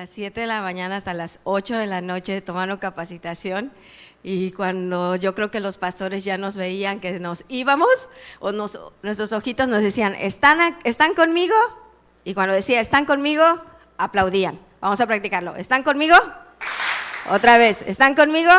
las 7 de la mañana hasta las 8 de la noche tomando capacitación, y cuando yo creo que los pastores ya nos veían que nos íbamos, nuestros ojitos nos decían, ¿están conmigo? Y cuando decía, ¿están conmigo?, aplaudían. Vamos a practicarlo. ¿Están conmigo? Otra vez, ¿están conmigo?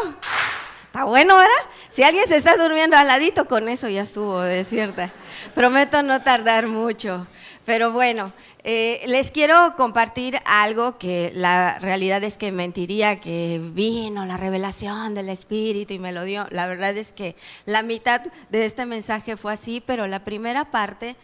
Está bueno, ¿verdad? Si alguien se está durmiendo al ladito, con eso ya estuvo despierta. Prometo no tardar mucho, pero bueno, les quiero compartir algo que la realidad es que mentiría que vino la revelación del Espíritu y me lo dio. La verdad es que la mitad de este mensaje fue así, pero la primera parte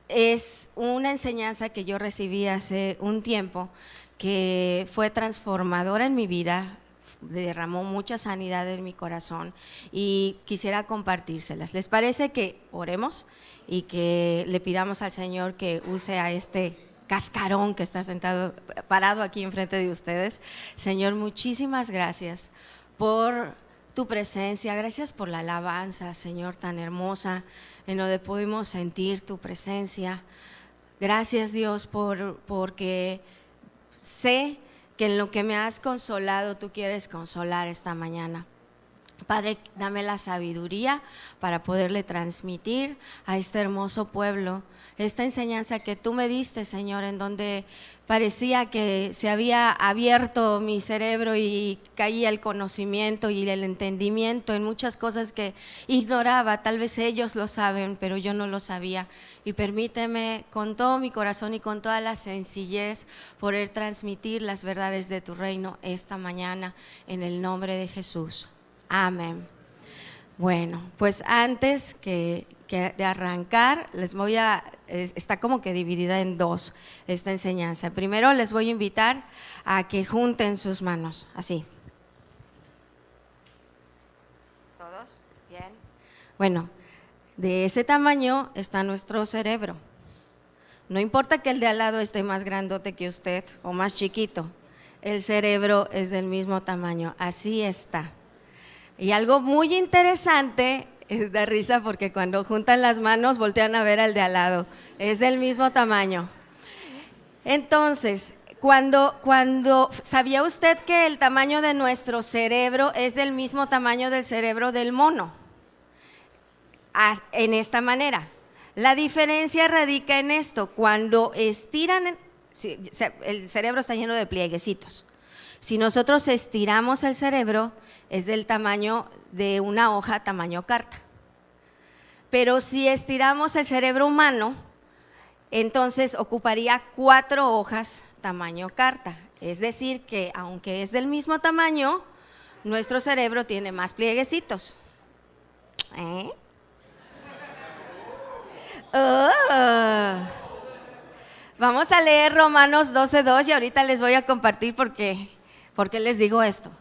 es una enseñanza que yo recibí hace un tiempo que fue transformadora en mi vida, derramó mucha sanidad en mi corazón y quisiera compartírselas. ¿Les parece que oremos y que le pidamos al Señor que use a este cascarón que está parado aquí enfrente de ustedes? Señor, muchísimas gracias por tu presencia, gracias por la alabanza, Señor, tan hermosa, en donde pudimos sentir tu presencia. Gracias, Dios, porque sé que en lo que me has consolado, tú quieres consolar esta mañana. Padre, dame la sabiduría para poderle transmitir a este hermoso pueblo esta enseñanza que tú me diste, Señor, en donde parecía que se había abierto mi cerebro y caía el conocimiento y el entendimiento en muchas cosas que ignoraba. Tal vez ellos lo saben, pero yo no lo sabía. Y permíteme con todo mi corazón y con toda la sencillez poder transmitir las verdades de tu reino esta mañana en el nombre de Jesús. Amén. Bueno, pues antes que de arrancar, está como que dividida en dos esta enseñanza. Primero les voy a invitar a que junten sus manos, así. ¿Todos? Bien. Bueno, de ese tamaño está nuestro cerebro. No importa que el de al lado esté más grandote que usted o más chiquito, el cerebro es del mismo tamaño, así está. Y algo muy interesante, da risa porque cuando juntan las manos voltean a ver al de al lado, es del mismo tamaño. Entonces, ¿sabía usted que el tamaño de nuestro cerebro es del mismo tamaño del cerebro del mono? En esta manera. La diferencia radica en esto: cuando estiran, el cerebro está lleno de plieguecitos. Si nosotros estiramos el cerebro, es del tamaño de una hoja tamaño carta. Pero si estiramos el cerebro humano, entonces ocuparía 4 hojas tamaño carta. Es decir que aunque es del mismo tamaño, nuestro cerebro tiene más plieguecitos. Vamos a leer Romanos 12:2 y ahorita les voy a compartir por qué les digo esto.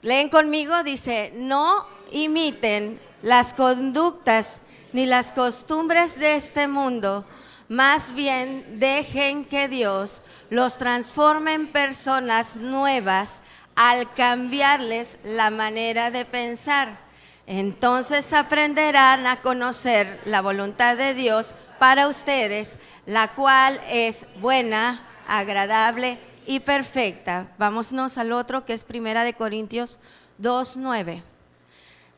Leen conmigo, dice: no imiten las conductas ni las costumbres de este mundo, más bien dejen que Dios los transforme en personas nuevas al cambiarles la manera de pensar. Entonces aprenderán a conocer la voluntad de Dios para ustedes, la cual es buena, agradable y perfecta. Vámonos al otro, que es 1 Corintios 2:9.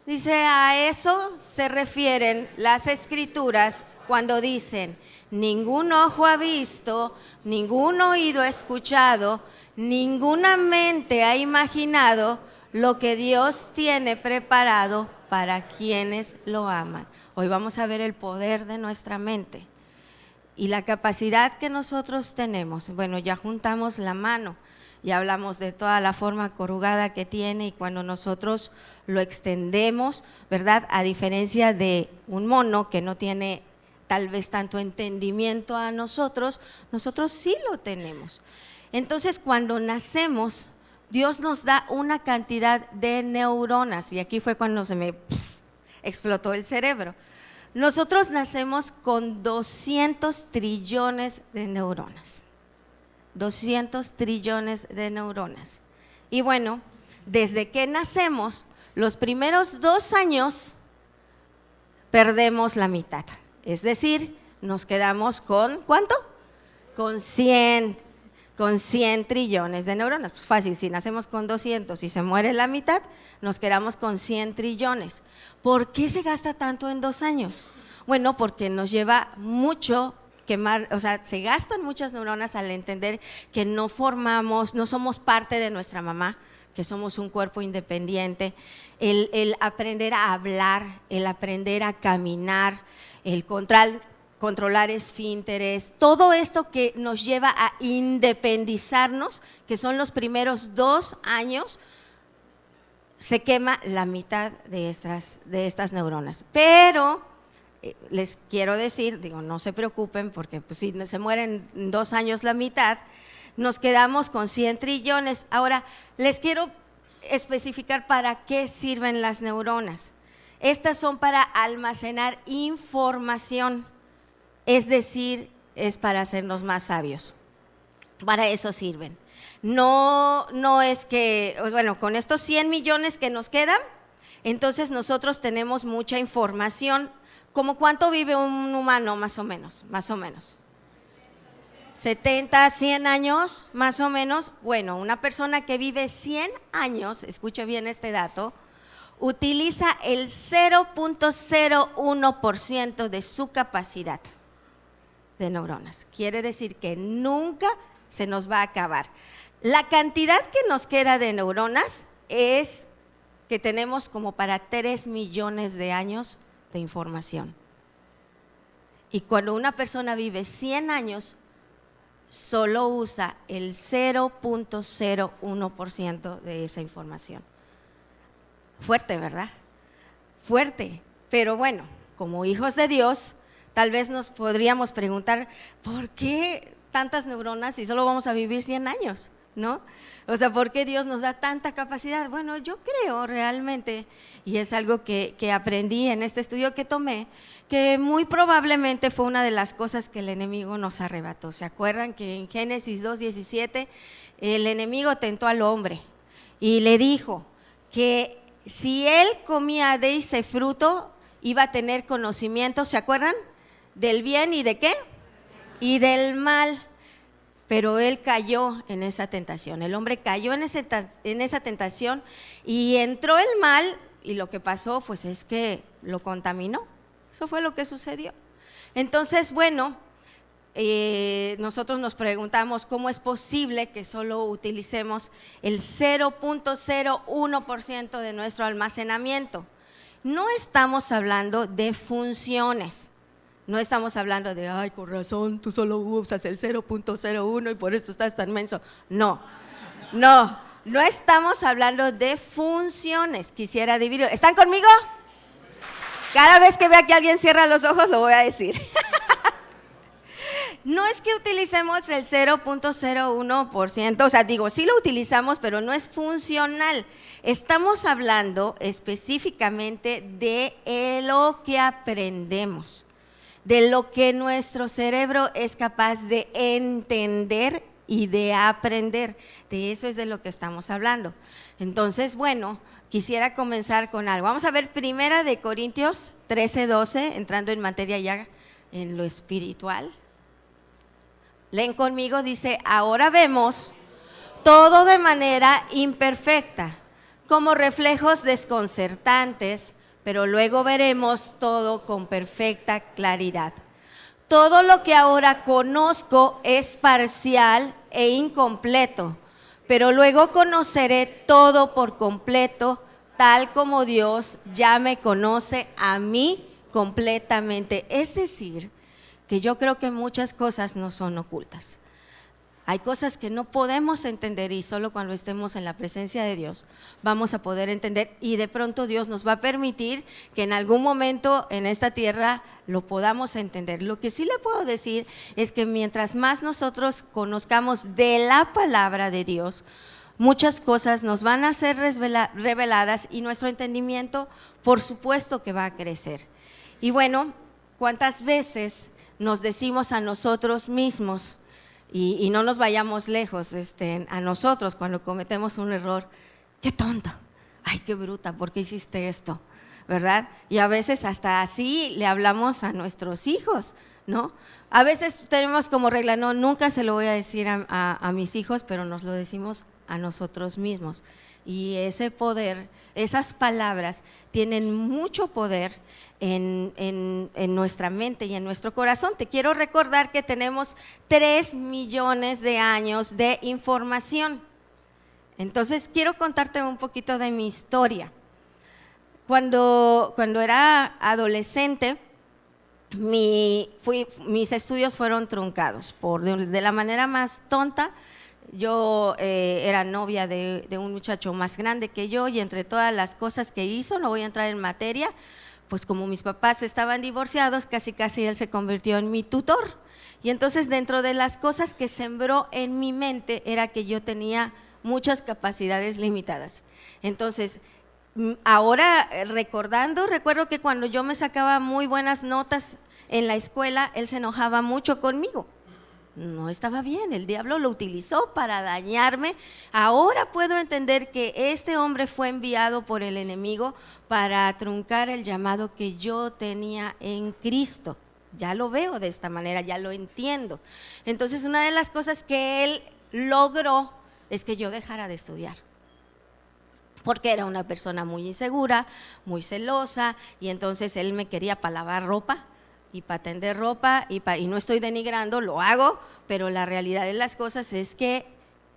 Dice: a eso se refieren las escrituras cuando dicen: ningún ojo ha visto, ningún oído ha escuchado, ninguna mente ha imaginado lo que Dios tiene preparado para quienes lo aman. Hoy vamos a ver el poder de nuestra mente y la capacidad que nosotros tenemos. Bueno, ya juntamos la mano, ya hablamos de toda la forma corrugada que tiene, y cuando nosotros lo extendemos, ¿verdad? A diferencia de un mono que no tiene tal vez tanto entendimiento a nosotros sí lo tenemos. Entonces, cuando nacemos, Dios nos da una cantidad de neuronas, y aquí fue cuando se me explotó el cerebro. Nosotros nacemos con 200 trillones de neuronas. 200 trillones de neuronas. Y bueno, desde que nacemos, los primeros 2 años perdemos la mitad. Es decir, nos quedamos con ¿cuánto? Con 100. con 100 trillones de neuronas. Pues fácil, si nacemos con 200 y se muere la mitad, nos quedamos con 100 trillones. ¿Por qué se gasta tanto en 2 años? Bueno, porque nos lleva mucho quemar, o sea, se gastan muchas neuronas al entender que no somos parte de nuestra mamá, que somos un cuerpo independiente, el aprender a hablar, el aprender a caminar, el controlar esfínteres, todo esto que nos lleva a independizarnos, que son los primeros 2 años, se quema la mitad de estas neuronas. Pero les quiero decir, digo, no se preocupen, porque pues, si se mueren en 2 años la mitad, nos quedamos con 100 trillones. Ahora, les quiero especificar para qué sirven las neuronas. Estas son para almacenar información, es decir, es para hacernos más sabios. Para eso sirven. No es que, bueno, con estos 100 millones que nos quedan, entonces nosotros tenemos mucha información. ¿Cómo cuánto vive un humano más o menos? 70, 100 años, más o menos. Bueno, una persona que vive 100 años, escuche bien este dato, utiliza el 0.01% de su capacidad de neuronas. Quiere decir que nunca se nos va a acabar. La cantidad que nos queda de neuronas es que tenemos como para 3 millones de años de información. Y cuando una persona vive 100 años, solo usa el 0.01% de esa información. Fuerte, ¿verdad? Fuerte, pero bueno, como hijos de Dios, tal vez nos podríamos preguntar, ¿por qué tantas neuronas si solo vamos a vivir 100 años? ¿No? O sea, ¿por qué Dios nos da tanta capacidad? Bueno, yo creo realmente, y es algo que aprendí en este estudio que tomé, que muy probablemente fue una de las cosas que el enemigo nos arrebató. ¿Se acuerdan que en Génesis 2:17 el enemigo tentó al hombre y le dijo que si él comía de ese fruto iba a tener conocimiento, ¿se acuerdan? Del bien y de qué? Y del mal. Pero él cayó en esa tentación, el hombre cayó en esa tentación y entró el mal, y lo que pasó pues es que lo contaminó. Eso fue lo que sucedió. Entonces, bueno, nosotros nos preguntamos cómo es posible que solo utilicemos el 0.01% de nuestro almacenamiento. No estamos hablando de funciones. No estamos hablando de, ay, con razón, tú solo usas el 0.01 y por eso estás tan menso. No estamos hablando de funciones. Quisiera dividir. ¿Están conmigo? Cada vez que vea que alguien cierra los ojos, lo voy a decir. No es que utilicemos el 0.01%, o sea, digo, sí lo utilizamos, pero no es funcional. Estamos hablando específicamente de lo que aprendemos, de lo que nuestro cerebro es capaz de entender y de aprender. De eso es de lo que estamos hablando. Entonces, bueno, quisiera comenzar con algo. Vamos a ver 1 Corintios 13:12, entrando en materia ya en lo espiritual. Leen conmigo, dice, ahora vemos todo de manera imperfecta, como reflejos desconcertantes, pero luego veremos todo con perfecta claridad. Todo lo que ahora conozco es parcial e incompleto, pero luego conoceré todo por completo, tal como Dios ya me conoce a mí completamente. Es decir, que yo creo que muchas cosas no son ocultas. Hay cosas que no podemos entender y solo cuando estemos en la presencia de Dios vamos a poder entender, y de pronto Dios nos va a permitir que en algún momento en esta tierra lo podamos entender. Lo que sí le puedo decir es que mientras más nosotros conozcamos de la palabra de Dios, muchas cosas nos van a ser reveladas y nuestro entendimiento, por supuesto que va a crecer. Y bueno, ¿cuántas veces nos decimos a nosotros mismos? Y no nos vayamos lejos, a nosotros cuando cometemos un error, qué tonto, ay, qué bruta, ¿por qué hiciste esto? ¿Verdad? Y a veces hasta así le hablamos a nuestros hijos, ¿no? A veces tenemos como regla, no, nunca se lo voy a decir a mis hijos, pero nos lo decimos a nosotros mismos. Y ese poder, esas palabras tienen mucho poder en nuestra mente y en nuestro corazón. Te quiero recordar que tenemos 3 millones de años de información. Entonces quiero contarte un poquito de mi historia. Cuando era adolescente, mis estudios fueron truncados de la manera más tonta. Yo era novia de un muchacho más grande que yo, y entre todas las cosas que hizo, no voy a entrar en materia, pues como mis papás estaban divorciados, casi él se convirtió en mi tutor. Y entonces dentro de las cosas que sembró en mi mente era que yo tenía muchas capacidades limitadas. Entonces, ahora recuerdo que cuando yo me sacaba muy buenas notas en la escuela, él se enojaba mucho conmigo. No estaba bien, el diablo lo utilizó para dañarme. Ahora puedo entender que este hombre fue enviado por el enemigo para truncar el llamado que yo tenía en Cristo. Ya lo veo de esta manera, ya lo entiendo. Entonces, una de las cosas que él logró es que yo dejara de estudiar, porque era una persona muy insegura, muy celosa, y entonces él me quería para lavar ropa y para tender ropa, y no estoy denigrando, lo hago, pero la realidad de las cosas es que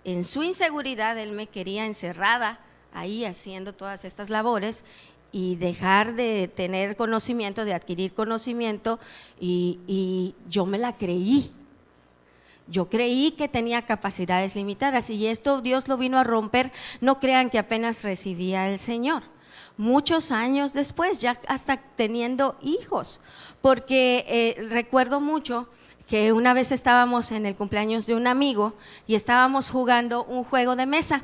en su inseguridad él me quería encerrada ahí haciendo todas estas labores y dejar de tener conocimiento, de adquirir conocimiento, y yo me la creí. Yo creí que tenía capacidades limitadas, y esto Dios lo vino a romper. No crean que apenas recibía al Señor, muchos años después, ya hasta teniendo hijos, porque recuerdo mucho que una vez estábamos en el cumpleaños de un amigo y estábamos jugando un juego de mesa.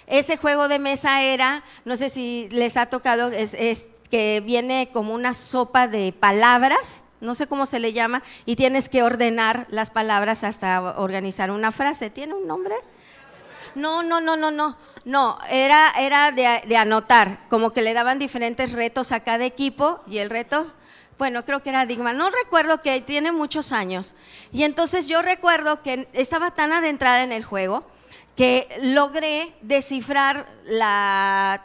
Ese juego de mesa era, no sé si les ha tocado, es que viene como una sopa de palabras, no sé cómo se le llama, y tienes que ordenar las palabras hasta organizar una frase. ¿Tiene un nombre? No, era de anotar, como que le daban diferentes retos a cada equipo, y el reto, bueno, creo que era Digma, no recuerdo, que tiene muchos años. Y entonces yo recuerdo que estaba tan adentrada en el juego que logré descifrar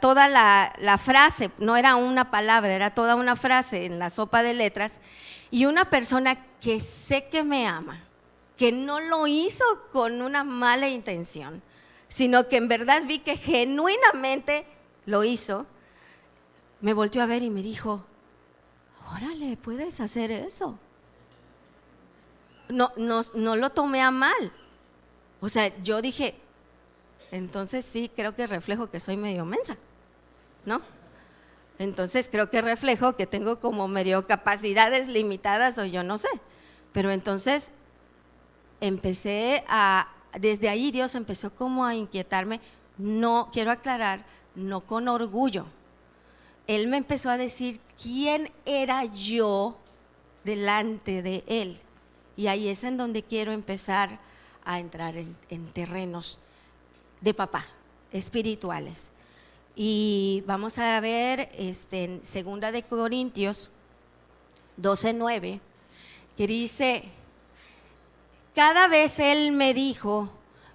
toda la frase. No era una palabra, era toda una frase en la sopa de letras. Y una persona que sé que me ama, que no lo hizo con una mala intención, sino que en verdad vi que genuinamente lo hizo, me volteó a ver y me dijo: órale, puedes hacer eso. No lo tomé a mal. O sea, yo dije, entonces sí, creo que reflejo que soy medio mensa, ¿no? Entonces creo que reflejo que tengo como medio capacidades limitadas, o yo no sé. Pero entonces desde ahí Dios empezó como a inquietarme. No, quiero aclarar, no con orgullo. Él me empezó a decir quién era yo delante de Él. Y ahí es en donde quiero empezar a entrar en terrenos de papá, espirituales. Y vamos a ver en 2 de Corintios 12:9, que dice: cada vez Él me dijo,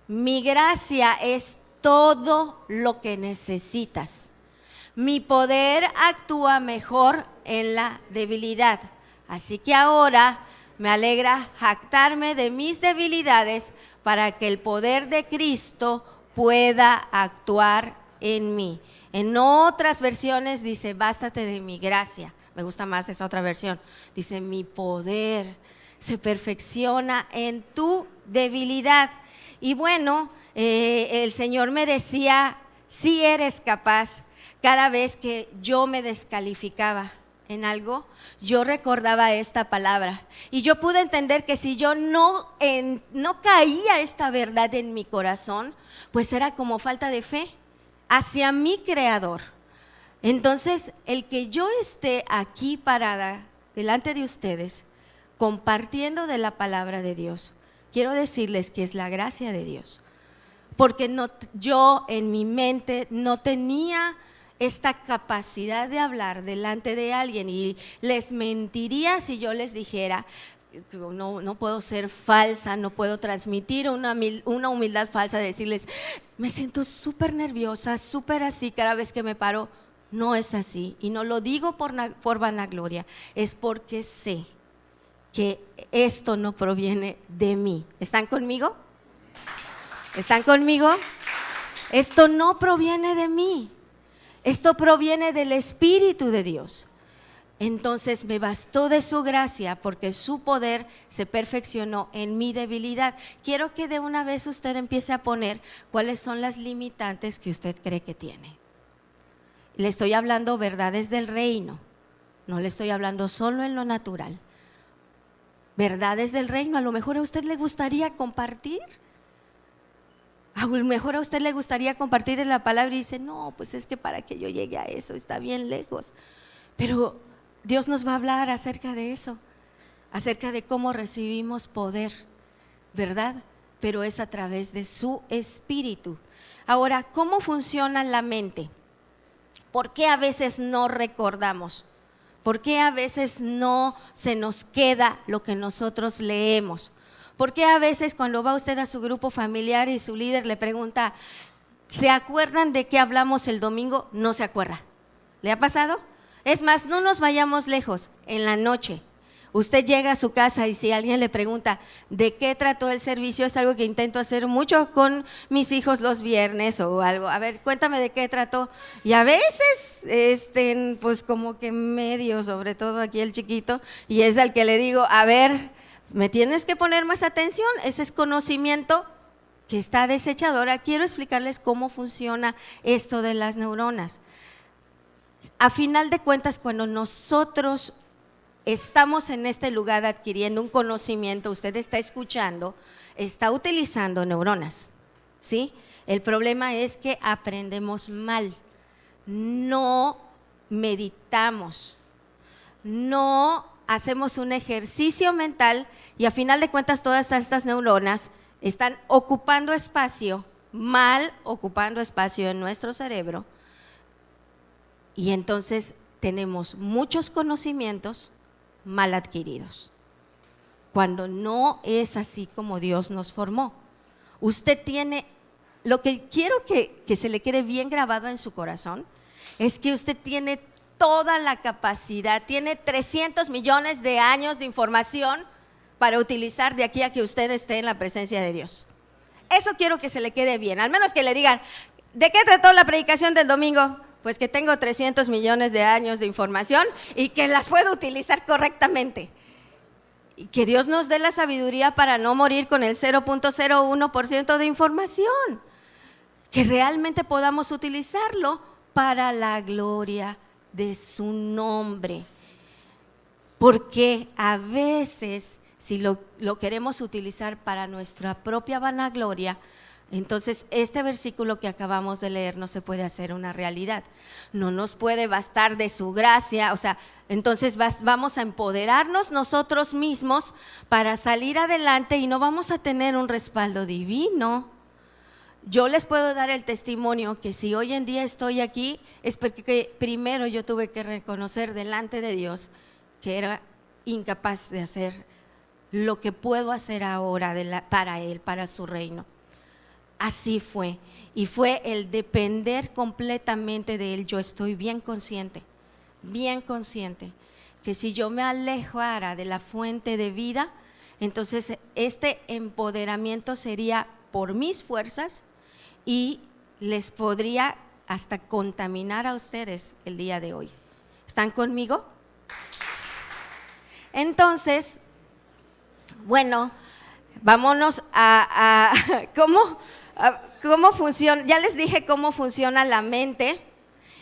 mi gracia es todo lo que necesitas. Mi poder actúa mejor en la debilidad. Así que ahora me alegra jactarme de mis debilidades para que el poder de Cristo pueda actuar en mí. En otras versiones dice: bástate de mi gracia. Me gusta más esa otra versión. Dice: mi poder se perfecciona en tu debilidad. Y bueno, el Señor me decía: si eres capaz. Cada vez que yo me descalificaba en algo, yo recordaba esta palabra, y yo pude entender que si yo no caía esta verdad en mi corazón, pues era como falta de fe hacia mi Creador. Entonces, el que yo esté aquí parada delante de ustedes compartiendo de la palabra de Dios, quiero decirles que es la gracia de Dios, porque yo en mi mente no tenía esta capacidad de hablar delante de alguien, y les mentiría si yo les dijera no puedo ser falsa, no puedo transmitir una humildad falsa, decirles, me siento súper nerviosa, súper así cada vez que me paro. No es así, y no lo digo por vanagloria, es porque sé que esto no proviene de mí. ¿Están conmigo? ¿Están conmigo? Esto no proviene de mí, esto proviene del Espíritu de Dios. Entonces me bastó de su gracia porque su poder se perfeccionó en mi debilidad. Quiero que de una vez usted empiece a poner cuáles son las limitantes que usted cree que tiene. Le estoy hablando verdades del reino, no le estoy hablando solo en lo natural. Verdades del reino, a lo mejor a usted le gustaría compartir. A lo mejor a usted le gustaría compartir en la palabra y dice, no, pues es que para que yo llegue a eso está bien lejos. Pero Dios nos va a hablar acerca de eso, acerca de cómo recibimos poder, ¿verdad? Pero es a través de su Espíritu. Ahora, ¿cómo funciona la mente? ¿Por qué a veces no recordamos? ¿Por qué a veces no se nos queda lo que nosotros leemos? ¿Por qué a veces cuando va usted a su grupo familiar y su líder le pregunta, ¿se acuerdan de qué hablamos el domingo? No se acuerda. ¿Le ha pasado? Es más, no nos vayamos lejos, en la noche. Usted llega a su casa y si alguien le pregunta de qué trató el servicio, es algo que intento hacer mucho con mis hijos los viernes o algo. A ver, cuéntame de qué trató. Y a veces, pues como que medio, sobre todo aquí el chiquito, y es al que le digo, a ver, me tienes que poner más atención, ese es conocimiento que está desechado. Ahora quiero explicarles cómo funciona esto de las neuronas. A final de cuentas, cuando nosotros estamos en este lugar adquiriendo un conocimiento, usted está escuchando, está utilizando neuronas, ¿sí? El problema es que aprendemos mal, no meditamos, no hacemos un ejercicio mental y a final de cuentas todas estas neuronas están ocupando espacio, mal ocupando espacio en nuestro cerebro, y entonces tenemos muchos conocimientos mal adquiridos, cuando no es así como Dios nos formó. Usted tiene, lo que quiero que se le quede bien grabado en su corazón, es que usted tiene toda la capacidad, tiene 300 millones de años de información para utilizar de aquí a que usted esté en la presencia de Dios. Eso quiero que se le quede bien, al menos que le digan, ¿de qué trató la predicación del domingo? Pues que tengo 300 millones de años de información y que las puedo utilizar correctamente. Y que Dios nos dé la sabiduría para no morir con el 0.01% de información. Que realmente podamos utilizarlo para la gloria de su nombre. Porque a veces, si lo queremos utilizar para nuestra propia vanagloria, entonces este versículo que acabamos de leer no se puede hacer una realidad, no nos puede bastar de su gracia, o sea, entonces vamos a empoderarnos nosotros mismos para salir adelante y no vamos a tener un respaldo divino. Yo les puedo dar el testimonio que si hoy en día estoy aquí es porque primero yo tuve que reconocer delante de Dios que era incapaz de hacer lo que puedo hacer ahora para Él, para su reino. Así fue, y fue el depender completamente de Él. Yo estoy bien consciente que si yo me alejara de la fuente de vida, entonces este empoderamiento sería por mis fuerzas y les podría hasta contaminar a ustedes el día de hoy. ¿Están conmigo? Entonces, bueno, vámonos a cómo funciona. Ya les dije cómo funciona la mente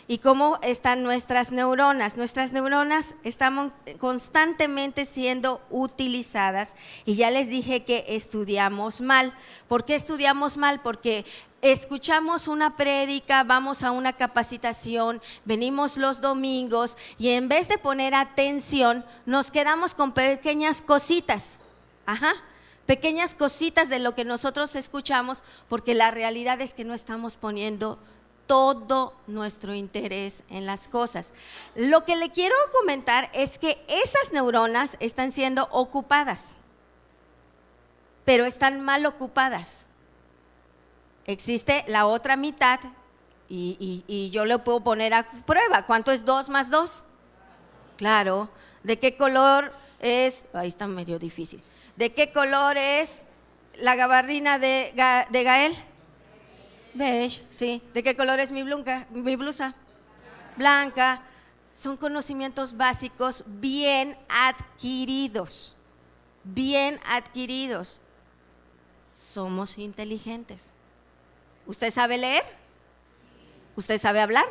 y cómo están nuestras neuronas. Nuestras neuronas están constantemente siendo utilizadas y ya les dije que estudiamos mal. ¿Por qué estudiamos mal? Porque escuchamos una prédica, vamos a una capacitación, venimos los domingos y en vez de poner atención nos quedamos con pequeñas cositas. Pequeñas cositas de lo que nosotros escuchamos, porque la realidad es que no estamos poniendo todo nuestro interés en las cosas. Lo que le quiero comentar es que esas neuronas están siendo ocupadas, pero están mal ocupadas. Existe la otra mitad y yo le puedo poner a prueba. ¿Cuánto es 2 más 2? Claro. ¿De qué color es? Ahí está medio difícil. ¿De qué color es la gabardina de Gael? Beige, sí. ¿De qué color es mi blusa? Blanca. Son conocimientos básicos bien adquiridos. Bien adquiridos. Somos inteligentes. ¿Usted sabe leer? ¿Usted sabe hablar?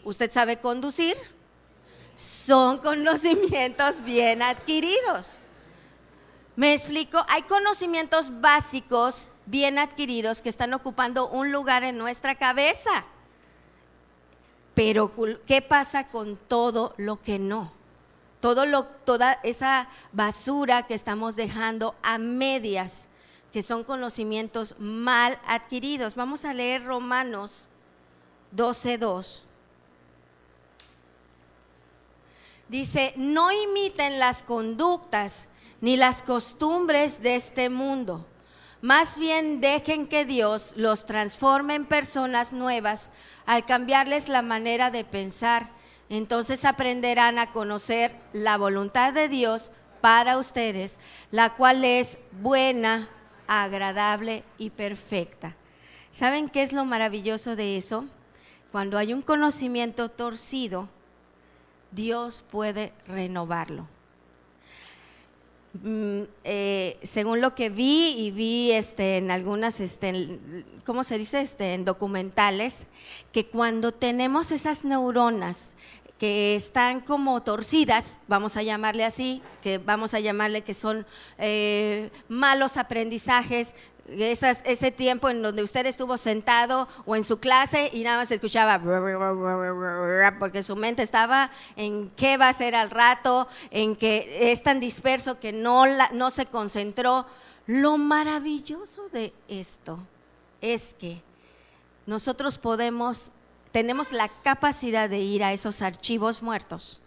¿Usted sabe conducir? Son conocimientos bien adquiridos. ¿Me explico? Hay conocimientos básicos bien adquiridos que están ocupando un lugar en nuestra cabeza. Pero ¿qué pasa con todo lo que no? Toda esa basura que estamos dejando a medias, que son conocimientos mal adquiridos. Vamos a leer Romanos 12:2. Dice: no imiten las conductas ni las costumbres de este mundo, más bien dejen que Dios los transforme en personas nuevas al cambiarles la manera de pensar. Entonces aprenderán a conocer la voluntad de Dios para ustedes, la cual es buena, agradable y perfecta. ¿Saben qué es lo maravilloso de eso? Cuando hay un conocimiento torcido, Dios puede renovarlo. Según lo que vi en algunas, ¿cómo se dice? En documentales, que cuando tenemos esas neuronas que están como torcidas, vamos a llamarle así, que son malos aprendizajes, ese tiempo en donde usted estuvo sentado o en su clase y nada más escuchaba porque su mente estaba en qué va a ser al rato, en que es tan disperso que no se concentró. Lo maravilloso de esto es que nosotros tenemos la capacidad de ir a esos archivos muertos.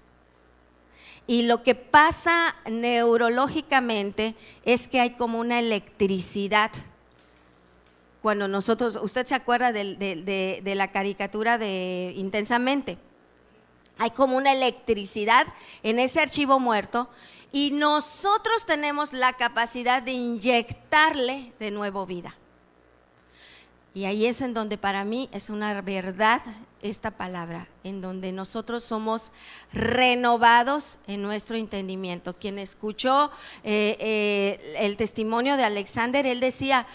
Y lo que pasa neurológicamente es que hay como una electricidad. Cuando usted se acuerda de la caricatura de Intensamente, hay como una electricidad en ese archivo muerto y nosotros tenemos la capacidad de inyectarle de nuevo vida. Y ahí es en donde para mí es una verdad esta palabra, en donde nosotros somos renovados en nuestro entendimiento. Quien escuchó el testimonio de Alexander, él decía: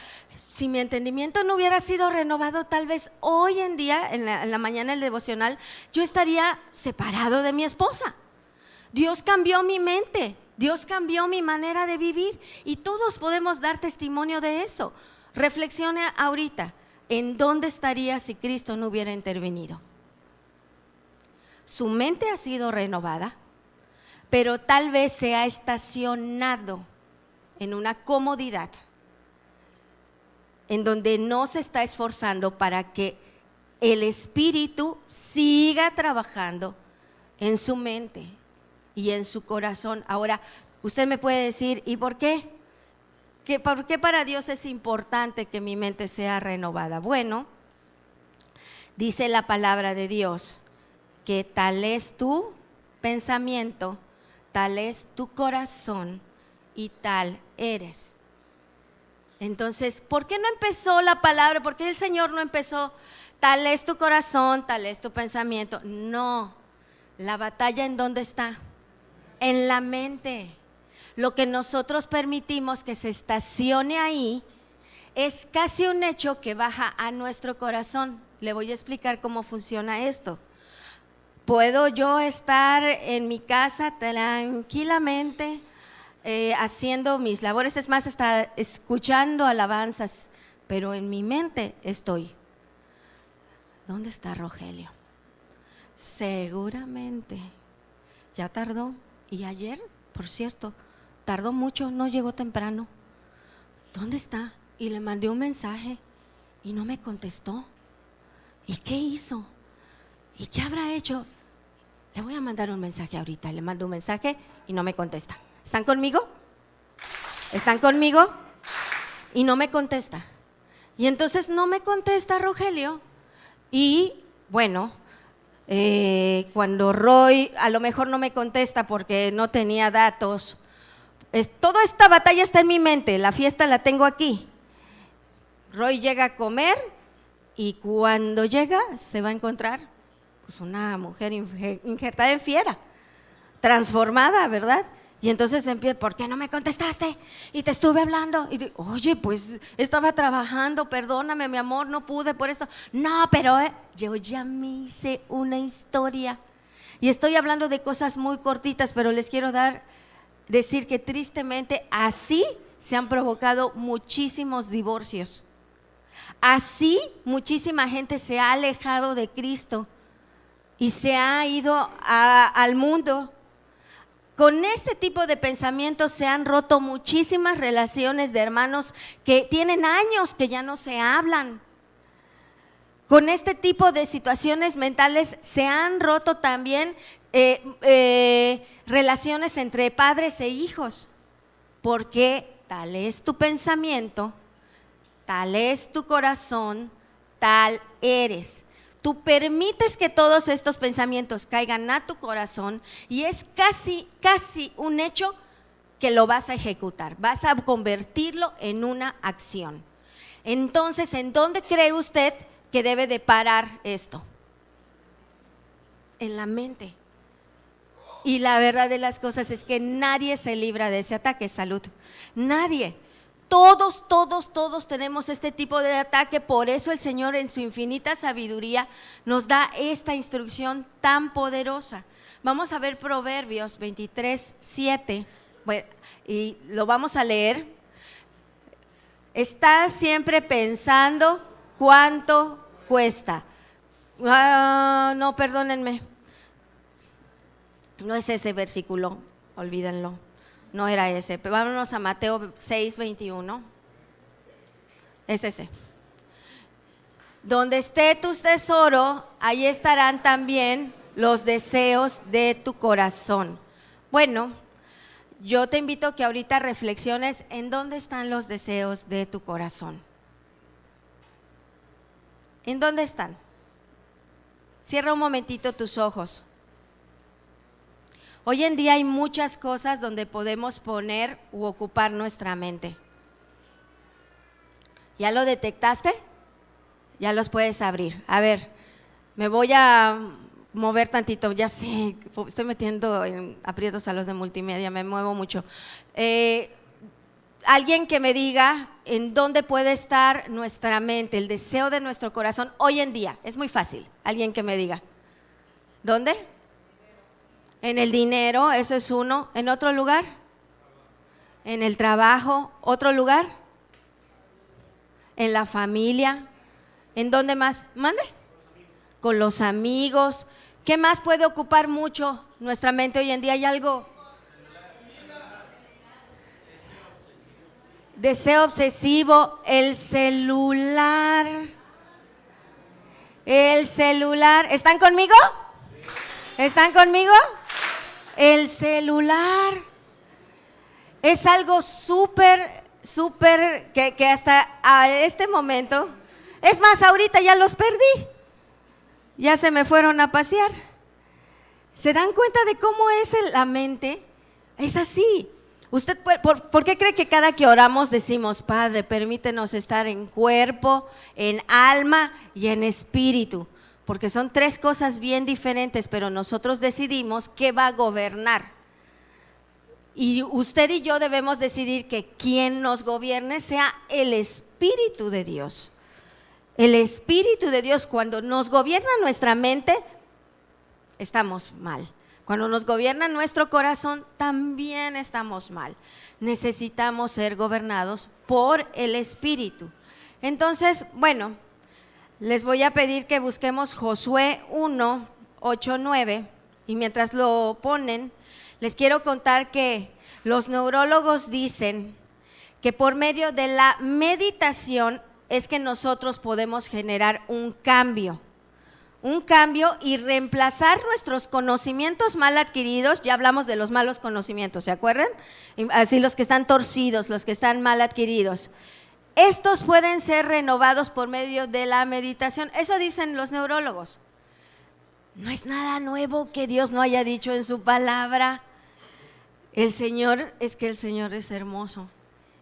si mi entendimiento no hubiera sido renovado, tal vez hoy en día, en la mañana del devocional, yo estaría separado de mi esposa. Dios cambió mi mente, Dios cambió mi manera de vivir y todos podemos dar testimonio de eso. Reflexione ahorita. ¿En dónde estaría si Cristo no hubiera intervenido? Su mente ha sido renovada, pero tal vez se ha estacionado en una comodidad, en donde no se está esforzando para que el Espíritu siga trabajando en su mente y en su corazón. Ahora, usted me puede decir, ¿y por qué? ¿Por qué para Dios es importante que mi mente sea renovada? Bueno, dice la palabra de Dios que tal es tu pensamiento, tal es tu corazón y tal eres. Entonces, ¿por qué no empezó la palabra? ¿Por qué el Señor no empezó tal es tu corazón, tal es tu pensamiento? No, la batalla ¿en dónde está? En la mente. Lo que nosotros permitimos que se estacione ahí es casi un hecho que baja a nuestro corazón. Le voy a explicar cómo funciona esto. Puedo yo estar en mi casa tranquilamente haciendo mis labores, es más, hasta escuchando alabanzas, pero en mi mente estoy: ¿dónde está Rogelio? Seguramente ya tardó, y ayer, por cierto, tardó mucho, no llegó temprano. ¿Dónde está? Y le mandé un mensaje y no me contestó. ¿Y qué hizo? ¿Y qué habrá hecho? Le voy a mandar un mensaje ahorita. Le mando un mensaje y no me contesta. ¿Están conmigo? ¿Están conmigo? Y no me contesta. Y entonces no me contesta Rogelio. Y bueno, cuando Roy a lo mejor no me contesta porque no tenía datos, toda esta batalla está en mi mente, la fiesta la tengo aquí. Roy llega a comer y cuando llega se va a encontrar pues una mujer injertada en fiera, transformada, ¿verdad? Y entonces empieza, ¿por qué no me contestaste? Y te estuve hablando. Y digo, oye, pues estaba trabajando, perdóname, mi amor, no pude por esto. No, pero yo ya me hice una historia. Y estoy hablando de cosas muy cortitas, pero les quiero decir que tristemente así se han provocado muchísimos divorcios. Así muchísima gente se ha alejado de Cristo y se ha ido al mundo. Con este tipo de pensamientos se han roto muchísimas relaciones de hermanos que tienen años que ya no se hablan. Con este tipo de situaciones mentales se han roto también relaciones entre padres e hijos, porque tal es tu pensamiento, tal es tu corazón, tal eres. Tú permites que todos estos pensamientos caigan a tu corazón y es casi un hecho que lo vas a ejecutar, vas a convertirlo en una acción. Entonces, ¿en dónde cree usted que debe de parar esto? En la mente. Y la verdad de las cosas es que nadie se libra de ese ataque, salud, nadie. Todos tenemos este tipo de ataque, por eso el Señor en su infinita sabiduría nos da esta instrucción tan poderosa. Vamos a ver Proverbios 23:7, bueno, y lo vamos a leer. Estás siempre pensando cuánto cuesta. No, perdónenme, no es ese versículo, olvídenlo. No era ese, pero vámonos a Mateo 6:21. Es ese. Donde esté tu tesoro, ahí estarán también los deseos de tu corazón. Bueno, yo te invito a que ahorita reflexiones en dónde están los deseos de tu corazón. ¿En dónde están? Cierra un momentito tus ojos. Hoy en día hay muchas cosas donde podemos poner u ocupar nuestra mente. ¿Ya lo detectaste? Ya los puedes abrir. A ver, me voy a mover tantito, ya sé, estoy metiendo en aprietos a los de multimedia, me muevo mucho. Alguien que me diga en dónde puede estar nuestra mente, el deseo de nuestro corazón hoy en día. Es muy fácil, alguien que me diga. ¿Dónde? En el dinero, eso es uno. ¿En otro lugar? En el trabajo. ¿Otro lugar? En la familia. ¿En dónde más? ¿Mande? Con los amigos. ¿Qué más puede ocupar mucho nuestra mente hoy en día? ¿Hay algo? Deseo obsesivo, el celular. El celular. ¿Están conmigo? ¿Están conmigo? El celular es algo súper que hasta a este momento, es más, ahorita ya los perdí, ya se me fueron a pasear. ¿Se dan cuenta de cómo es la mente? Es así. Usted, ¿por qué cree que cada que oramos decimos, Padre, permítenos estar en cuerpo, en alma y en espíritu? Porque son tres cosas bien diferentes, pero nosotros decidimos qué va a gobernar. Y usted y yo debemos decidir que quien nos gobierne sea el Espíritu de Dios. El Espíritu de Dios, cuando nos gobierna nuestra mente, estamos mal. Cuando nos gobierna nuestro corazón, también estamos mal. Necesitamos ser gobernados por el Espíritu. Entonces, bueno, les voy a pedir que busquemos Josué 1:8-9, y mientras lo ponen, les quiero contar que los neurólogos dicen que por medio de la meditación es que nosotros podemos generar un cambio. un cambio y reemplazar nuestros conocimientos mal adquiridos. Ya hablamos de los malos conocimientos, ¿se acuerdan? Así los que están torcidos, los que están mal adquiridos. Estos pueden ser renovados por medio de la meditación. Eso dicen los neurólogos. No es nada nuevo que Dios no haya dicho en su palabra. El Señor es hermoso.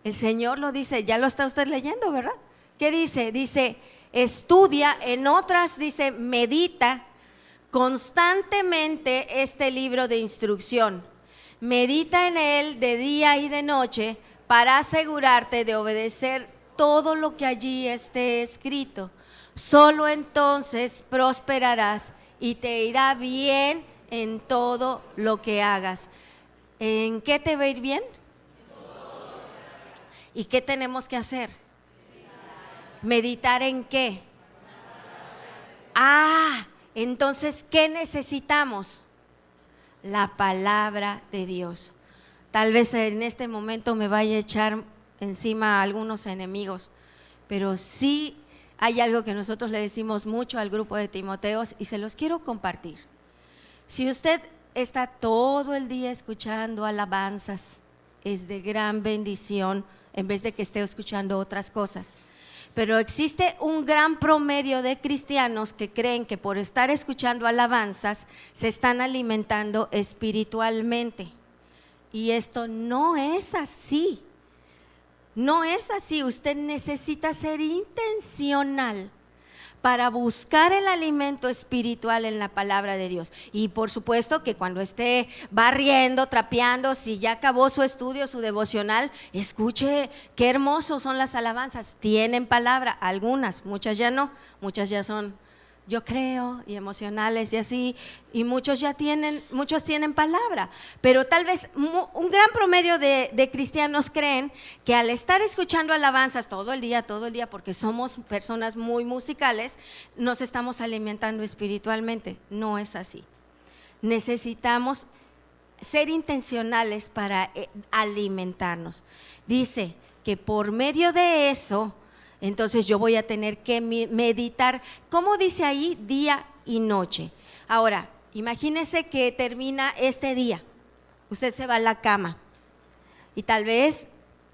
El Señor lo dice, ya lo está usted leyendo, ¿verdad? ¿Qué dice? Dice, estudia, en otras dice, medita constantemente este libro de instrucción. Medita en él de día y de noche para asegurarte de obedecer todo lo que allí esté escrito. Solo entonces prosperarás y te irá bien en todo lo que hagas. ¿En qué te va a ir bien? ¿Y qué tenemos que hacer? ¿Meditar en qué? Entonces, ¿qué necesitamos? La palabra de Dios. Tal vez en este momento me vaya a echar encima a algunos enemigos, pero sí hay algo que nosotros le decimos mucho al grupo de Timoteos y se los quiero compartir. Si usted está todo el día escuchando alabanzas, es de gran bendición en vez de que esté escuchando otras cosas. Pero existe un gran promedio de cristianos que creen que por estar escuchando alabanzas se están alimentando espiritualmente. Y esto no es así. No es así. Usted necesita ser intencional para buscar el alimento espiritual en la palabra de Dios. Y por supuesto que cuando esté barriendo, trapeando, si ya acabó su estudio, su devocional, escuche qué hermosos son las alabanzas. Tienen palabra, algunas, muchas ya no, muchas ya son yo creo y emocionales y así, y muchos tienen palabra, pero tal vez un gran promedio de cristianos creen que al estar escuchando alabanzas todo el día, porque somos personas muy musicales, nos estamos alimentando espiritualmente. No es así. Necesitamos ser intencionales para alimentarnos. Dice que por medio de eso, entonces yo voy a tener que meditar, ¿cómo dice ahí? Día y noche. Ahora, imagínese que termina este día, usted se va a la cama y tal vez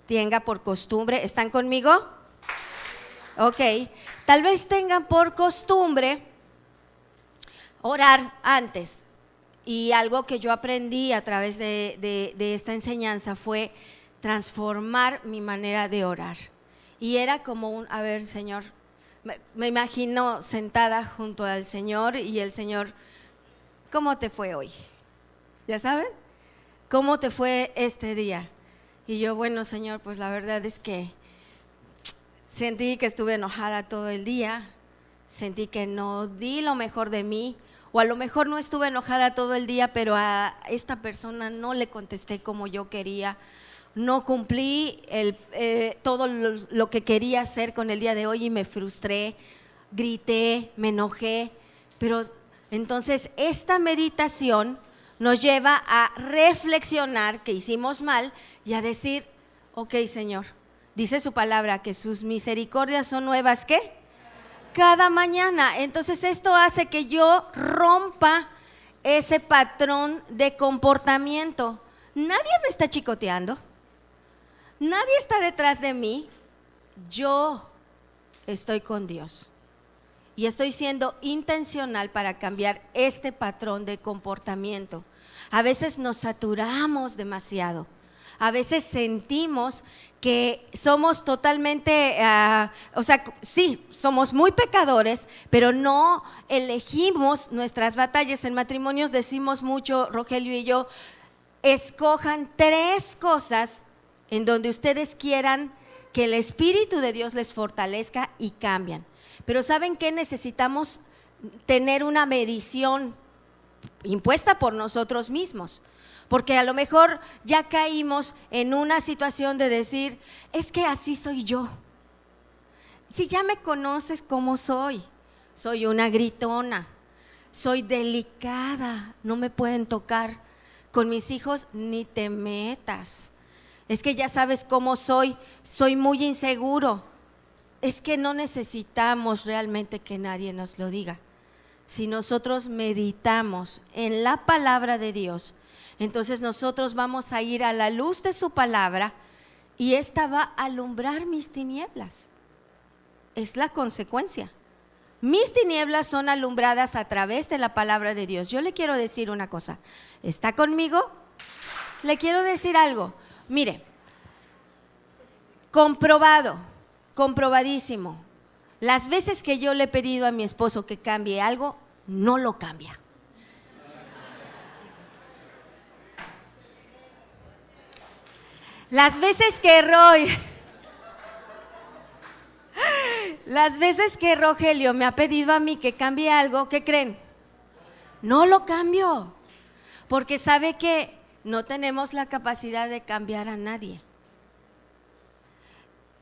tenga por costumbre, ¿están conmigo? Ok, tal vez tengan por costumbre orar antes. Y algo que yo aprendí a través de esta enseñanza fue transformar mi manera de orar. Y era como a ver, Señor, me imagino sentada junto al Señor y el Señor, ¿cómo te fue hoy? ¿Ya saben? ¿Cómo te fue este día? Y yo, bueno, Señor, pues la verdad es que sentí que estuve enojada todo el día, sentí que no di lo mejor de mí, o a lo mejor no estuve enojada todo el día, pero a esta persona no le contesté como yo quería. No cumplí todo lo que quería hacer con el día de hoy y me frustré, grité, me enojé. Pero entonces esta meditación nos lleva a reflexionar que hicimos mal y a decir, ok, Señor, dice su palabra que sus misericordias son nuevas, ¿qué? Cada mañana. Entonces esto hace que yo rompa ese patrón de comportamiento. Nadie me está chicoteando. Nadie está detrás de mí, yo estoy con Dios y estoy siendo intencional para cambiar este patrón de comportamiento. A veces nos saturamos demasiado, a veces sentimos que somos totalmente, sí, somos muy pecadores, pero no elegimos nuestras batallas. En matrimonios decimos mucho, Rogelio y yo, escojan 3 cosas en donde ustedes quieran que el Espíritu de Dios les fortalezca y cambian. Pero ¿saben qué? Necesitamos tener una medición impuesta por nosotros mismos, porque a lo mejor ya caímos en una situación de decir, es que así soy yo. Si ya me conoces como soy una gritona, soy delicada, no me pueden tocar. Con mis hijos ni te metas. Es que ya sabes cómo soy muy inseguro. Es que no necesitamos realmente que nadie nos lo diga. si nosotros meditamos en la palabra de Dios, entonces nosotros vamos a ir a la luz de su palabra y esta va a alumbrar mis tinieblas. Es la consecuencia. Mis tinieblas son alumbradas a través de la palabra de Dios. Yo le quiero decir una cosa. ¿Está conmigo? Le quiero decir algo. Mire, comprobadísimo. Las veces que yo le he pedido a mi esposo que cambie algo, no lo cambia. Las veces que Rogelio me ha pedido a mí que cambie algo, ¿qué creen? No lo cambio, porque sabe que no tenemos la capacidad de cambiar a nadie.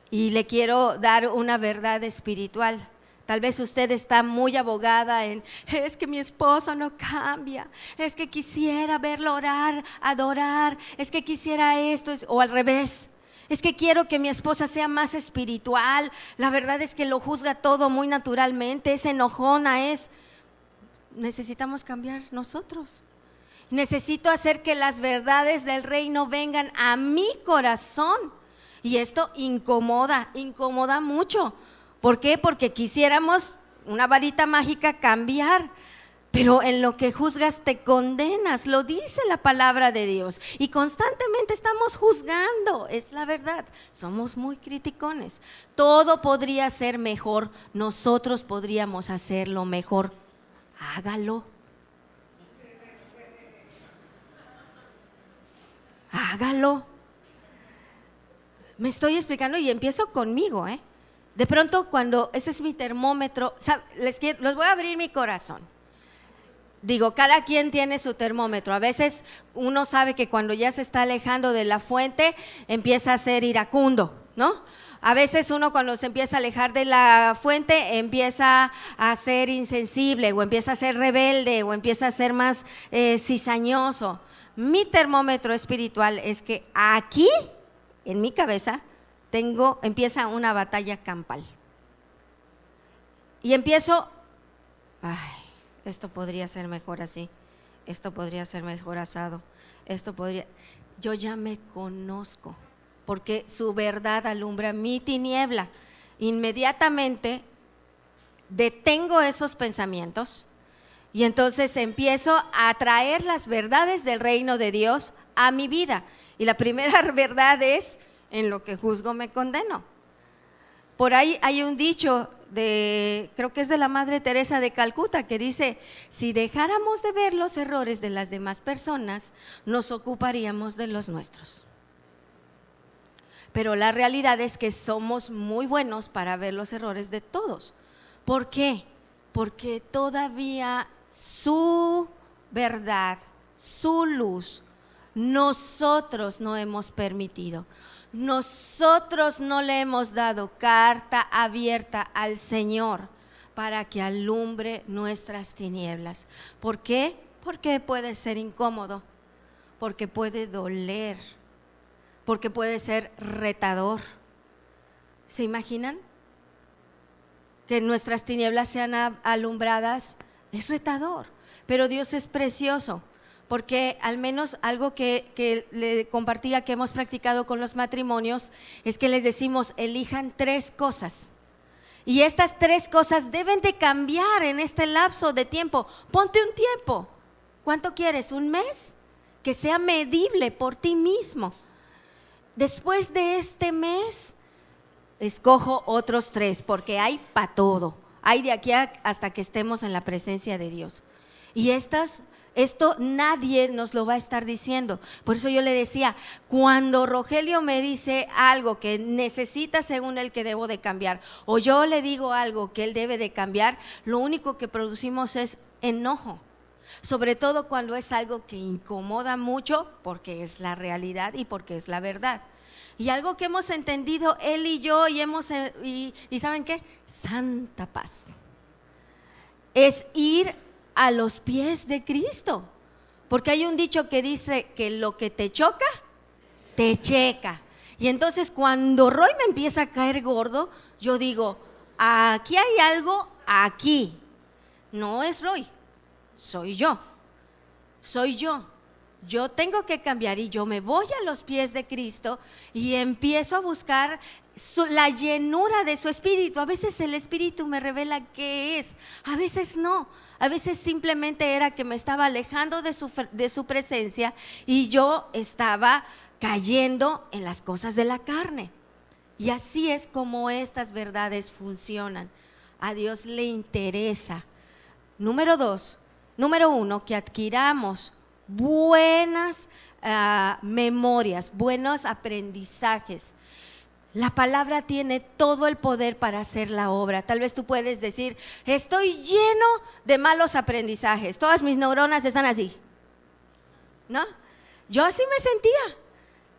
Y le quiero dar una verdad espiritual. Tal vez usted está muy abogada en, es que mi esposo no cambia, es que quisiera verlo orar, adorar, es que quisiera esto, o al revés. Es que quiero que mi esposa sea más espiritual. La verdad es que lo juzga todo muy naturalmente, es enojona, necesitamos cambiar nosotros. Necesito hacer que las verdades del reino vengan a mi corazón. Y esto incomoda mucho. ¿Por qué? Porque quisiéramos una varita mágica cambiar. Pero en lo que juzgas te condenas, lo dice la palabra de Dios. Y constantemente estamos juzgando, es la verdad. Somos muy criticones. Todo podría ser mejor, nosotros podríamos hacerlo mejor. Hágalo. Hágalo. Me estoy explicando y empiezo conmigo, De pronto cuando ese es mi termómetro, les voy a abrir mi corazón. Digo, cada quien tiene su termómetro. A veces uno sabe que cuando ya se está alejando de la fuente empieza a ser iracundo, ¿no? A veces uno cuando se empieza a alejar de la fuente empieza a ser insensible o empieza a ser rebelde o empieza a ser más cizañoso. Mi termómetro espiritual es que aquí, en mi cabeza, empieza una batalla campal. Y empiezo, esto podría ser mejor así, esto podría ser mejor asado, yo ya me conozco, porque su verdad alumbra mi tiniebla. Inmediatamente detengo esos pensamientos y entonces empiezo a traer las verdades del reino de Dios a mi vida. Y la primera verdad es, en lo que juzgo me condeno. Por ahí hay un dicho creo que es de la Madre Teresa de Calcuta, que dice, si dejáramos de ver los errores de las demás personas, nos ocuparíamos de los nuestros. Pero la realidad es que somos muy buenos para ver los errores de todos. ¿Por qué? Porque todavía su verdad, su luz, nosotros no hemos permitido. Nosotros no le hemos dado carta abierta al Señor para que alumbre nuestras tinieblas. ¿Por qué? Porque puede ser incómodo, porque puede doler, porque puede ser retador. ¿Se imaginan? Que nuestras tinieblas sean alumbradas, es retador, pero Dios es precioso. Porque al menos algo que le compartía que hemos practicado con los matrimonios es que les decimos, elijan 3 cosas. Y estas 3 cosas deben de cambiar en este lapso de tiempo. Ponte un tiempo. ¿Cuánto quieres? ¿1 mes? Que sea medible por ti mismo. Después de este mes, escojo otros 3, porque hay para todo. Hay de aquí hasta que estemos en la presencia de Dios. Y esto nadie nos lo va a estar diciendo. Por eso yo le decía, cuando Rogelio me dice algo que necesita según él que debo de cambiar, o yo le digo algo que él debe de cambiar, lo único que producimos es enojo. Sobre todo cuando es algo que incomoda mucho, porque es la realidad y porque es la verdad. Y algo que hemos entendido él y yo y ¿saben qué? Santa paz. Es ir a los pies de Cristo, porque hay un dicho que dice que lo que te choca, te checa. Y entonces cuando Roy me empieza a caer gordo, yo digo, aquí hay algo, aquí. no es Roy, soy yo. Soy yo. Yo tengo que cambiar y yo me voy a los pies de Cristo y empiezo a buscar la llenura de su Espíritu. A veces el Espíritu me revela qué es, a veces no. A veces simplemente era que me estaba alejando de su presencia y yo estaba cayendo en las cosas de la carne. Y así es como estas verdades funcionan. A Dios le interesa. Número 1, que adquiramos buenas memorias, buenos aprendizajes. La palabra tiene todo el poder para hacer la obra. Tal vez tú puedes decir, estoy lleno de malos aprendizajes, todas mis neuronas están así, ¿no? Yo así me sentía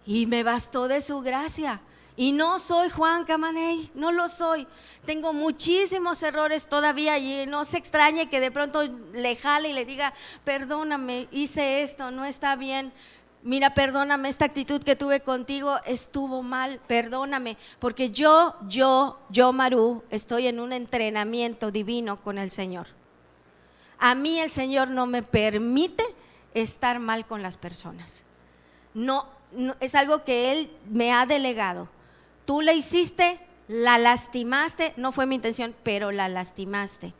y me bastó de su gracia. Y no soy Juan Camaney, no lo soy. Tengo muchísimos errores todavía y no se extrañe que de pronto le jale y le diga, perdóname, hice esto, no está bien. Mira, perdóname, esta actitud que tuve contigo estuvo mal, perdóname. Porque yo, Maru, estoy en un entrenamiento divino con el Señor. A mí el Señor no me permite estar mal con las personas. No, es algo que Él me ha delegado. Tú le hiciste, la lastimaste, no fue mi intención, pero la lastimaste.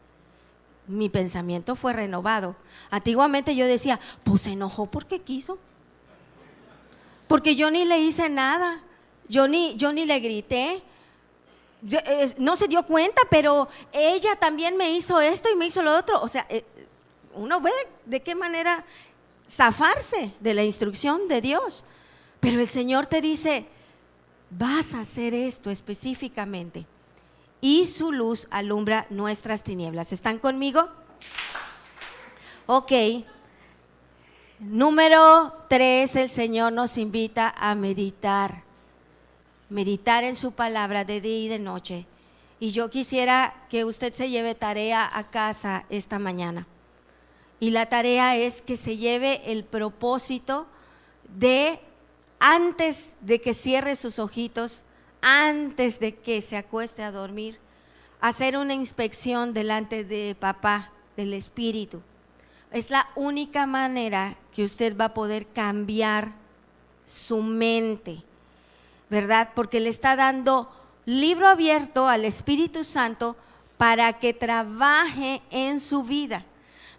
Mi pensamiento fue renovado. Antiguamente yo decía, pues se enojó porque quiso. Porque yo ni le hice nada, yo ni le grité. No se dio cuenta, pero ella también me hizo esto y me hizo lo otro. O sea, uno ve de qué manera zafarse de la instrucción de Dios. Pero el Señor te dice, vas a hacer esto específicamente. Y su luz alumbra nuestras tinieblas. ¿Están conmigo? Ok. Número 3, el Señor nos invita a meditar en su palabra de día y de noche. Y yo quisiera que usted se lleve tarea a casa esta mañana. Y la tarea es que se lleve el propósito de, antes de que cierre sus ojitos, antes de que se acueste a dormir, hacer una inspección delante de papá, del Espíritu. Es la única manera que usted va a poder cambiar su mente, ¿verdad? Porque le está dando libro abierto al Espíritu Santo para que trabaje en su vida.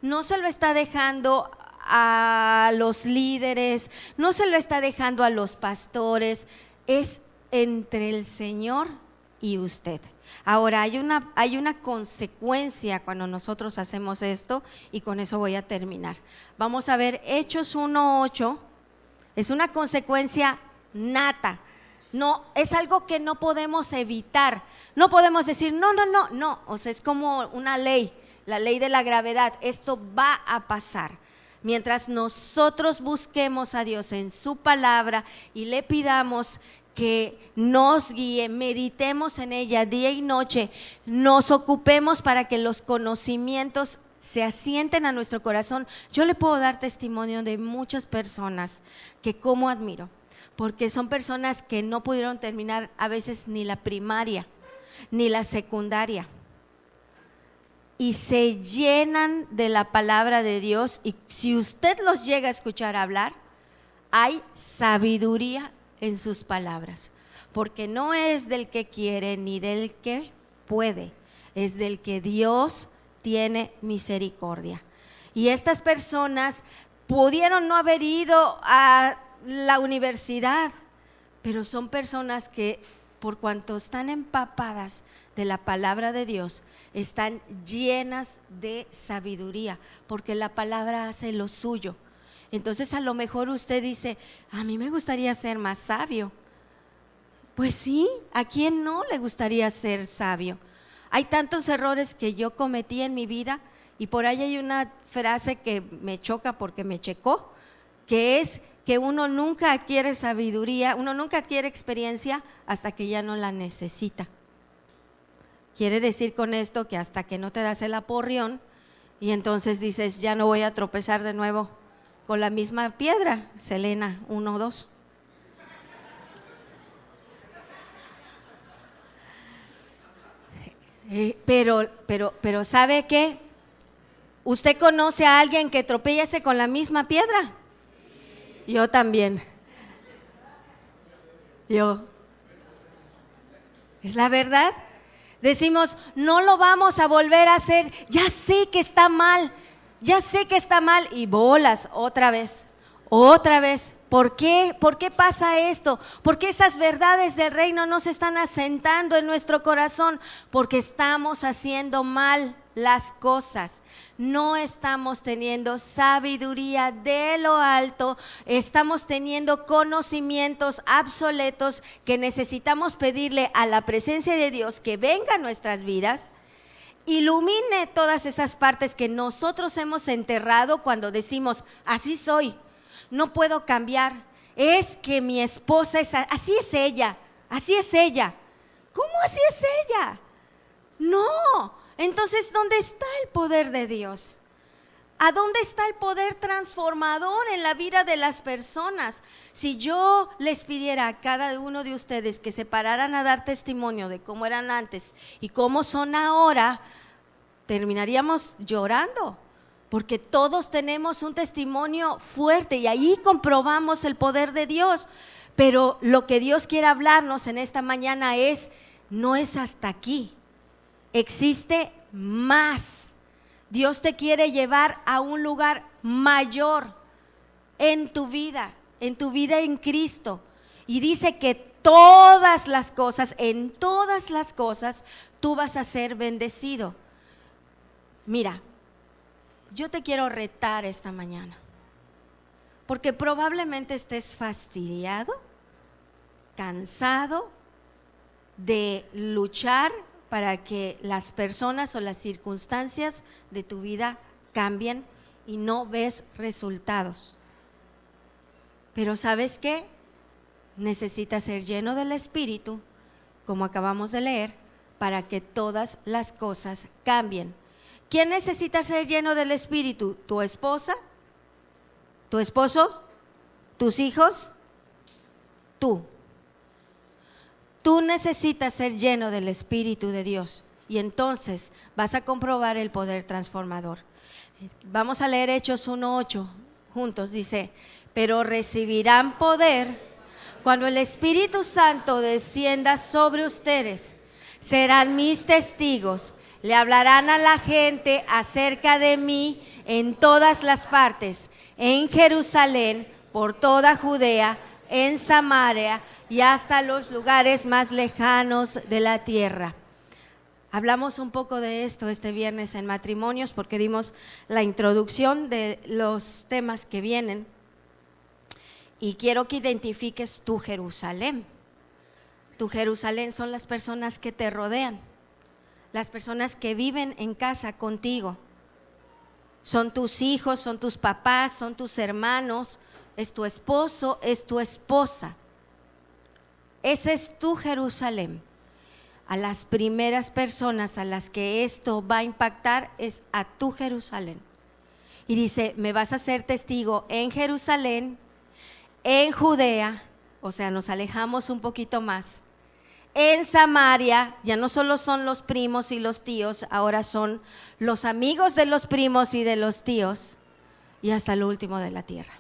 No se lo está dejando a los líderes, no se lo está dejando a los pastores, es entre el Señor y usted. Ahora, hay una consecuencia cuando nosotros hacemos esto, y con eso voy a terminar. Vamos a ver Hechos 1:8, es una consecuencia nata. No, es algo que no podemos evitar. No podemos decir, no, o sea, es como una ley, la ley de la gravedad. Esto va a pasar. Mientras nosotros busquemos a Dios en su palabra y le pidamos que nos guíe, meditemos en ella día y noche, nos ocupemos para que los conocimientos se asienten a nuestro corazón. Yo le puedo dar testimonio de muchas personas que como admiro, porque son personas que no pudieron terminar a veces ni la primaria, ni la secundaria, y se llenan de la palabra de Dios. Y si usted los llega a escuchar hablar, hay sabiduría en sus palabras, porque no es del que quiere ni del que puede, es del que Dios tiene misericordia. Y estas personas pudieron no haber ido a la universidad, pero son personas que, por cuanto están empapadas de la palabra de Dios, están llenas de sabiduría, porque la palabra hace lo suyo. Entonces a lo mejor usted dice, a mí me gustaría ser más sabio. Pues sí, ¿a quién no le gustaría ser sabio? Hay tantos errores que yo cometí en mi vida, y por ahí hay una frase que me choca porque me checó, que es que uno nunca adquiere sabiduría, uno nunca adquiere experiencia hasta que ya no la necesita. Quiere decir con esto que hasta que no te das el aporreón y entonces dices, ya no voy a tropezar de nuevo con la misma piedra. Selena 1:2. Pero ¿sabe qué? ¿Usted conoce a alguien que tropiece con la misma piedra? Yo también. ¿Es la verdad? Decimos, no lo vamos a volver a hacer, ya sé que está mal, y bolas otra vez. ¿Por qué? ¿Por qué pasa esto? ¿Por qué esas verdades del reino no se están asentando en nuestro corazón? Porque estamos haciendo mal las cosas. No estamos teniendo sabiduría de lo alto, estamos teniendo conocimientos obsoletos que necesitamos pedirle a la presencia de Dios que venga a nuestras vidas, ilumine todas esas partes que nosotros hemos enterrado cuando decimos, así soy, no puedo cambiar, es que mi esposa es así, es ella. ¿Cómo así es ella? No. Entonces, ¿dónde está el poder de Dios? ¿A dónde está el poder transformador en la vida de las personas? Si yo les pidiera a cada uno de ustedes que se pararan a dar testimonio de cómo eran antes y cómo son ahora, terminaríamos llorando, porque todos tenemos un testimonio fuerte y ahí comprobamos el poder de Dios. Pero lo que Dios quiere hablarnos en esta mañana no es hasta aquí. Existe más. Dios te quiere llevar a un lugar mayor en tu vida en Cristo. Y dice que en todas las cosas, tú vas a ser bendecido. Mira, yo te quiero retar esta mañana, porque probablemente estés fastidiado, cansado de luchar para que las personas o las circunstancias de tu vida cambien y no ves resultados. Pero ¿sabes qué? Necesitas ser lleno del Espíritu, como acabamos de leer, para que todas las cosas cambien. ¿Quién necesita ser lleno del Espíritu? ¿Tu esposa? ¿Tu esposo? ¿Tus hijos? Tú. Tú necesitas ser lleno del Espíritu de Dios y entonces vas a comprobar el poder transformador. Vamos a leer Hechos 1:8 juntos. Dice, pero recibirán poder cuando el Espíritu Santo descienda sobre ustedes. Serán mis testigos, le hablarán a la gente acerca de mí en todas las partes, en Jerusalén, por toda Judea, en Samaria y hasta los lugares más lejanos de la tierra. Hablamos un poco de esto este viernes en matrimonios porque dimos la introducción de los temas que vienen y quiero que identifiques tu Jerusalén. Tu Jerusalén son las personas que te rodean, las personas que viven en casa contigo. Son tus hijos, son tus papás, son tus hermanos, es tu esposo, es tu esposa. Ese es tu Jerusalén. A las primeras personas a las que esto va a impactar es a tu Jerusalén. Y dice, me vas a ser testigo en Jerusalén, en Judea, o sea, nos alejamos un poquito más, en Samaria, ya no solo son los primos y los tíos, ahora son los amigos de los primos y de los tíos, y hasta el último de la tierra.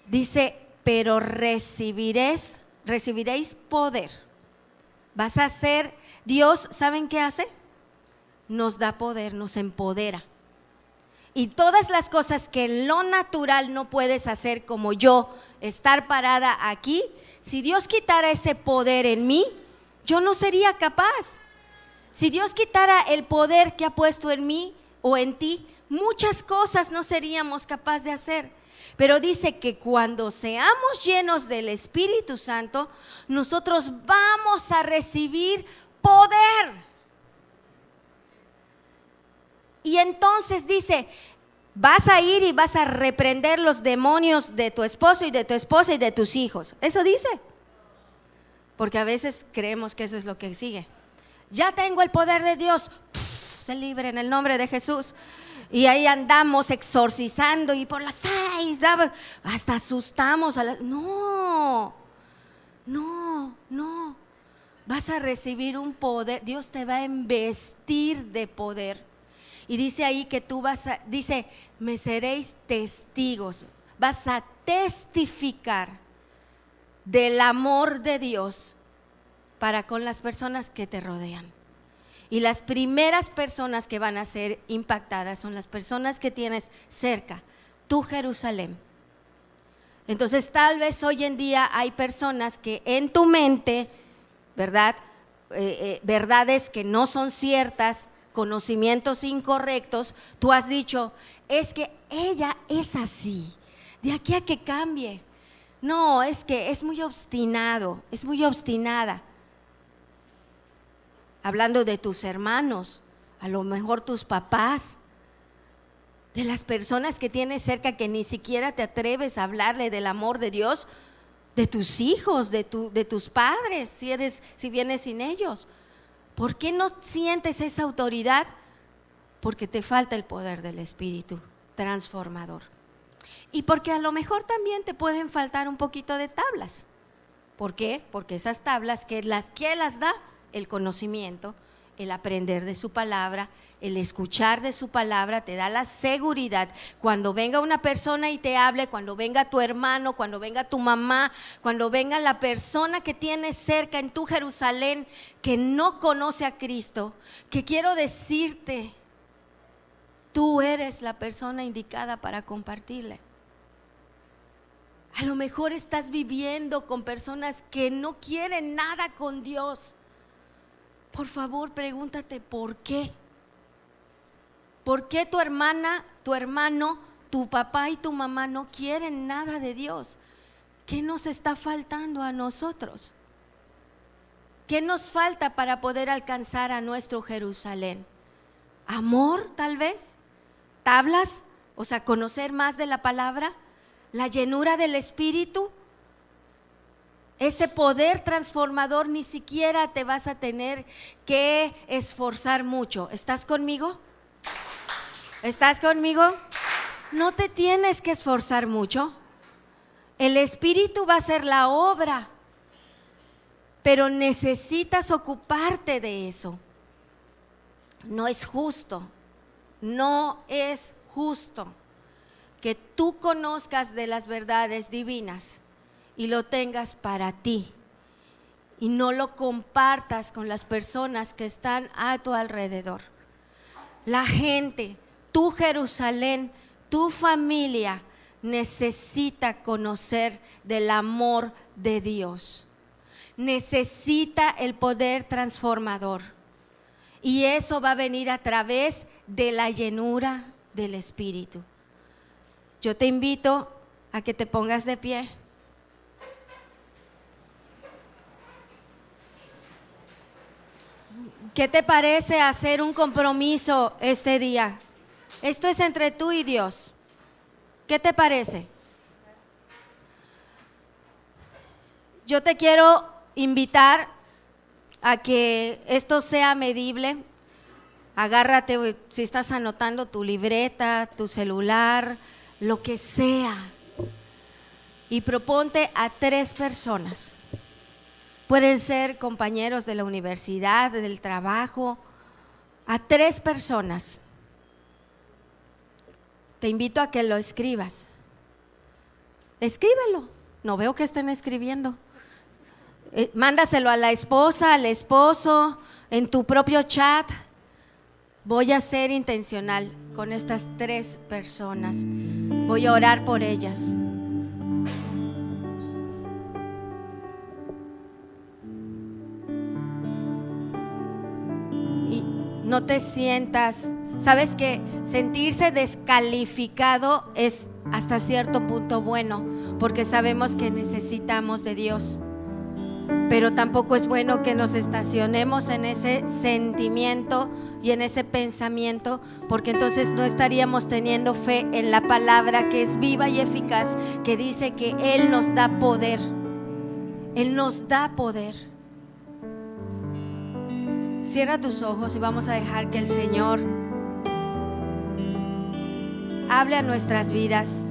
Dice, pero recibiréis poder. Vas a ser, Dios, ¿saben qué hace? Nos da poder, nos empodera. Y todas las cosas que en lo natural no puedes hacer, como yo, estar parada aquí, si Dios quitara ese poder en mí, yo no sería capaz. Si Dios quitara el poder que ha puesto en mí o en ti, muchas cosas no seríamos capaces de hacer. Pero dice que cuando seamos llenos del Espíritu Santo, nosotros vamos a recibir poder. Y entonces dice, vas a ir y vas a reprender los demonios de tu esposo y de tu esposa y de tus hijos. Eso dice. Porque a veces creemos que eso es lo que sigue. Ya tengo el poder de Dios. Se libre en el nombre de Jesús. Y ahí andamos exorcizando y por las 6 hasta asustamos no. Vas a recibir un poder. Dios te va a investir de poder. Y dice ahí que tú dice, me seréis testigos, vas a testificar del amor de Dios para con las personas que te rodean. Y las primeras personas que van a ser impactadas son las personas que tienes cerca, tu Jerusalén. Entonces tal vez hoy en día hay personas que en tu mente, ¿verdad? Verdades que no son ciertas, conocimientos incorrectos, tú has dicho, es que ella es así, de aquí a que cambie. No, es que es muy obstinado, es muy obstinada. Hablando de tus hermanos, a lo mejor tus papás, de las personas que tienes cerca que ni siquiera te atreves a hablarle del amor de Dios, de tus hijos, de tus padres, si vienes sin ellos. ¿Por qué no sientes esa autoridad? Porque te falta el poder del Espíritu transformador. Y porque a lo mejor también te pueden faltar un poquito de tablas. ¿Por qué? Porque esas tablas, ¿qué las da? El conocimiento, el aprender de su palabra, el escuchar de su palabra, te da la seguridad. Cuando venga una persona y te hable, cuando venga tu hermano, cuando venga tu mamá, cuando venga la persona que tienes cerca en tu Jerusalén que no conoce a Cristo, que quiero decirte, tú eres la persona indicada para compartirle. A lo mejor estás viviendo con personas que no quieren nada con Dios. Por favor, pregúntate por qué. ¿Por qué tu hermana, tu hermano, tu papá y tu mamá no quieren nada de Dios? ¿Qué nos está faltando a nosotros? ¿Qué nos falta para poder alcanzar a nuestro Jerusalén? ¿Amor, tal vez? ¿Tablas? O sea, conocer más de la palabra, la llenura del Espíritu. Ese poder transformador ni siquiera te vas a tener que esforzar mucho. ¿Estás conmigo? ¿Estás conmigo? No te tienes que esforzar mucho. El Espíritu va a hacer la obra, pero necesitas ocuparte de eso. No es justo que tú conozcas de las verdades divinas y lo tengas para ti y no lo compartas con las personas que están a tu alrededor. La gente, tu Jerusalén, tu familia necesita conocer del amor de Dios, necesita el poder transformador, y eso va a venir a través de la llenura del Espíritu. Yo te invito a que te pongas de pie. ¿Qué te parece hacer un compromiso este día? Esto es entre tú y Dios. ¿Qué te parece? Yo te quiero invitar a que esto sea medible. Agárrate, si estás anotando, tu libreta, tu celular, lo que sea, y proponte a 3 personas. Pueden ser compañeros de la universidad, del trabajo, a 3 personas. Te invito a que lo escribas. Escríbelo. No veo que estén escribiendo. Mándaselo a la esposa, al esposo, en tu propio chat. Voy a ser intencional con estas 3 personas. Voy a orar por ellas. Y no te sientas, sabes que sentirse descalificado es hasta cierto punto bueno, porque sabemos que necesitamos de Dios. Pero tampoco es bueno que nos estacionemos en ese sentimiento y en ese pensamiento, porque entonces no estaríamos teniendo fe en la palabra que es viva y eficaz, que dice que Él nos da poder. Él nos da poder. Cierra tus ojos y vamos a dejar que el Señor hable a nuestras vidas.